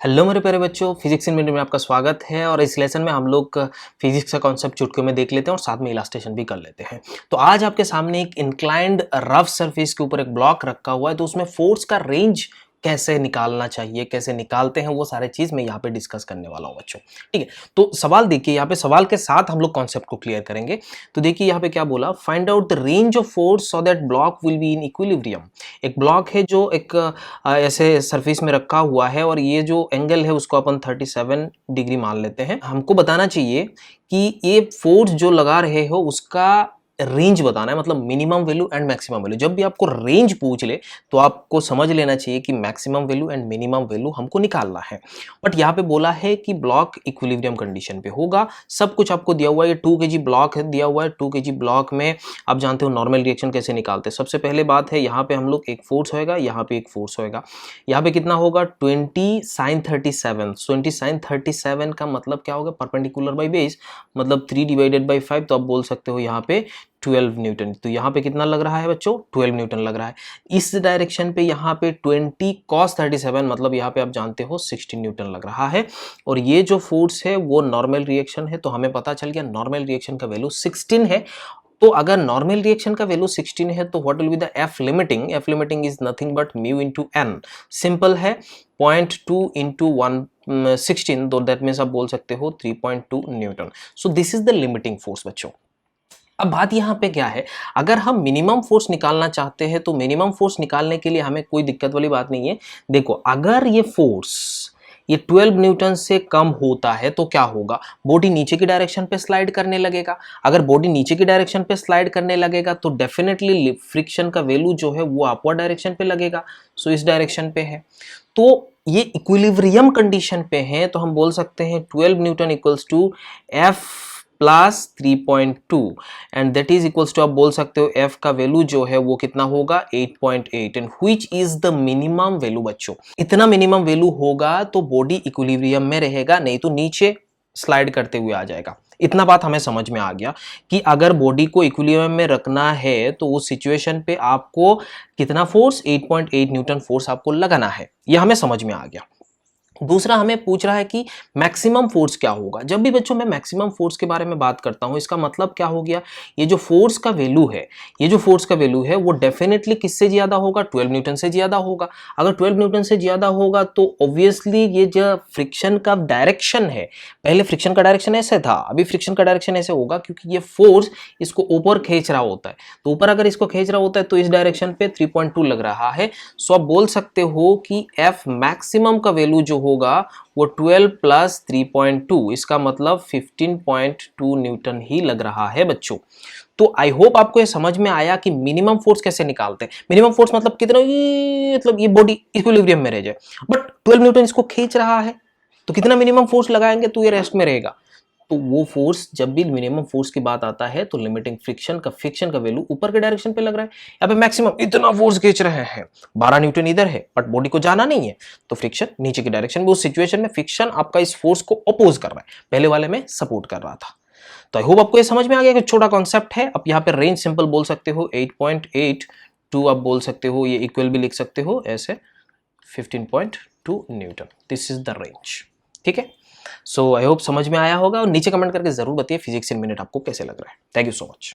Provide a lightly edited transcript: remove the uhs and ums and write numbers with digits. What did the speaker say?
Hello मेरे प्यारे बच्चों, फिजिक्स इन मिनट में आपका स्वागत है। और इस लेसन में हम लोग फिजिक्स का कॉन्सेप्ट चुटकियों में देख लेते हैं और साथ में इलास्ट्रेशन भी कर लेते हैं। तो आज आपके सामने एक इंक्लाइंड रफ सरफेस के ऊपर एक ब्लॉक रखा हुआ है, तो उसमें फोर्स का रेंज कैसे निकालना चाहिए, कैसे निकालते हैं, वो सारे चीज मैं यहाँ पे डिस्कस करने वाला हूँ बच्चों। ठीक है, तो सवाल देखिए, यहाँ पे सवाल के साथ हम लोग कॉन्सेप्ट को क्लियर करेंगे। तो देखिए यहाँ पे क्या बोला, find out the range of force so that block will be in equilibrium. एक ब्लॉक है जो एक ऐसे सरफेस में रखा हुआ है और ये जो एंगल है उसको अपन 37 डिग्री मान लेते हैं। हमको बताना चाहिए कि ये फोर्स जो लगा रहे हो उसका रेंज बताना है, मतलब minimum value and maximum value. जब भी आपको रेंज पूछ ले तो आपको समझ लेना चाहिए कि maximum value and minimum value हमको निकालना है। बट यहाँ पे बोला है कि ब्लॉक इक्विलिब्रियम कंडीशन पे होगा। सब कुछ आपको दिया हुआ है, ये 2 kg ब्लॉक दिया हुआ है। 2 kg ब्लॉक में आप जानते हो नॉर्मल रिएक्शन कैसे निकालते हैं। सबसे पहले बात है, यहाँ पे हम लोग एक फोर्स होएगा, यहाँ पे एक फोर्स होएगा। यहाँ पे कितना होगा 20 sin 37। 20 sin 37 का मतलब क्या होगा, परपेंडिकुलर बाई बेस, मतलब 3/5। तो आप बोल सकते हो यहाँ पे 12 न्यूटन। तो यहाँ पे कितना लग रहा है बच्चों, 12 न्यूटन लग रहा है। इस डायरेक्शन पे यहाँ पे 20 cos 37, मतलब यहाँ पे आप जानते हो 16 न्यूटन लग रहा है। और ये जो फोर्स है वो नॉर्मल रिएक्शन है, तो हमें पता चल गया नॉर्मल रिएक्शन का वैल्यू 16 है। तो अगर नॉर्मल रिएक्शन का वैल्यू 16 है तो what will be the F limiting. F limiting is nothing but mu into N. Simple है, 0.2 इंटू 116, तो दैट मीन्स आप बोल सकते हो 3.2 Newton. So this is the limiting force बच्चों। अब बात यहाँ पे क्या है, अगर हम मिनिमम फोर्स निकालना चाहते हैं तो मिनिमम फोर्स निकालने के लिए हमें कोई दिक्कत वाली बात नहीं है। देखो, अगर ये फोर्स ये 12 न्यूटन से कम होता है तो क्या होगा, बॉडी नीचे की डायरेक्शन पे स्लाइड करने लगेगा। अगर बॉडी नीचे की डायरेक्शन पे स्लाइड करने लगेगा तो डेफिनेटली फ्रिक्शन का वैल्यू जो है वो अपवर्ड डायरेक्शन पे लगेगा। सो इस डायरेक्शन पे है, तो ये इक्विलिब्रियम कंडीशन पे है, तो हम बोल सकते हैं 12 newton equals to F plus 3.2 and that is equals to, आप बोल सकते हो एफ का वैल्यू जो है वो कितना होगा 8.8 and which is the minimum value बच्चों। इतना मिनिमम वैल्यू होगा तो बॉडी इक्विलिब्रियम में रहेगा, नहीं तो नीचे स्लाइड करते हुए आ जाएगा। इतना बात हमें समझ में आ गया कि अगर बॉडी को इक्विलिब्रियम में रखना है तो उस सिचुएशन पे आपको कितना फोर्स, 8.8 न्यूटन फोर्स आपको लगाना है। यह हमें समझ में आ गया। दूसरा हमें पूछ रहा है कि मैक्सिमम फोर्स क्या होगा। जब भी बच्चों मैं मैक्सिमम फोर्स के बारे में बात करता हूं, इसका मतलब क्या हो गया, ये जो फोर्स का वैल्यू है, ये जो फोर्स का वैल्यू है वो डेफिनेटली किससे ज्यादा होगा, 12 न्यूटन से ज्यादा होगा। अगर 12 न्यूटन से ज्यादा होगा तो ऑब्वियसली ये जो फ्रिक्शन का डायरेक्शन है, पहले फ्रिक्शन का डायरेक्शन ऐसे था, अभी फ्रिक्शन का डायरेक्शन ऐसे होगा, क्योंकि ये फोर्स इसको ऊपर खींच रहा होता है। तो ऊपर अगर इसको खींच रहा होता है तो इस डायरेक्शन पे 3.2 लग रहा है। सो आप बोल सकते हो कि एफ मैक्सिमम का वैल्यू जो होगा वो 12 प्लस 3.2, इसका मतलब 15.2 न्यूटन ही लग रहा है बच्चों। तो आई होप आपको ये समझ में आया कि मिनिमम फोर्स कैसे निकालते हैं। मिनिमम फोर्स मतलब कितना, मतलब ये बॉडी इक्विलिब्रियम में रह जाए, बट 12 न्यूटन इसको खींच रहा है, तो कितना मिनिमम फोर्स लगाएंगे तो ये रेस्ट में रहेगा। तो वो फोर्स, जब भी मिनिमम फोर्स की बात आता है तो लिमिटिंग फ्रिक्शन का वैल्यू ऊपर के डायरेक्शन पे लग रहा है। यहाँ पे मैक्सिमम इतना फोर्स खींच रहे हैं, 12 न्यूटन इधर है बट बॉडी को जाना नहीं है, तो फ्रिक्शन नीचे की डायरेक्शन में, उस सिचुएशन में फ्रिक्शन आपका इस फोर्स को अपोज कर रहा है, पहले वाले में सपोर्ट कर रहा था। तो आई होप आपको ये समझ में आ गया कि छोटा कॉन्सेप्ट है। अब यहाँ पे रेंज सिंपल बोल सकते हो 8.8 टू, आप बोल सकते हो ये इक्वल भी लिख सकते हो ऐसे 15.2 Newton. This is the range. ठीक है, सो आई होप समझ में आया होगा, और नीचे कमेंट करके जरूर बताइए फिजिक्स इन मिनट आपको कैसे लग रहा है। Thank you so much.